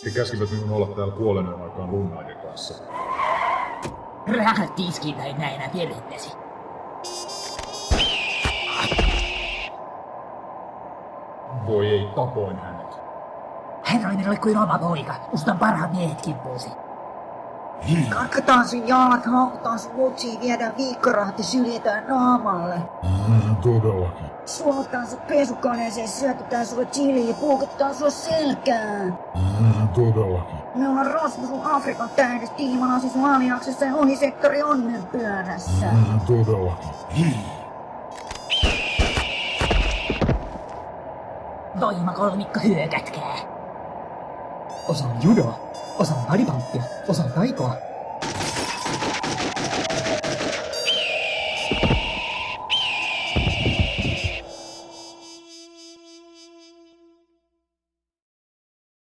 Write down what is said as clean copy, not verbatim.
He käskivät minun olla täällä puolen aikaan lunnaiden kanssa. Rahat tiskiin tai näinä perhettäsi. Voi ei, tapoin hänet. Hän oli minulle kuin oma poika. Musta on parhaat miehet kimppuusi. Karkataan sun jalat, haukutaan sun mutsiin, viedään viikkorahti, syljetään naamalle. Todellakin. Suotaan sut pesukoneeseen, syötetään sulle chiliä, puukotetaan sua selkään. Todellakin. Me ollaan rosvo sun Afrikan tähdessä, tiimalasi sun aliaksessa ja ohisektori onnenpyörässä. Todellakin. Voimakolmikko hyökätkää. Osa on judoa, osa on bodypumpia, osa on taikoa.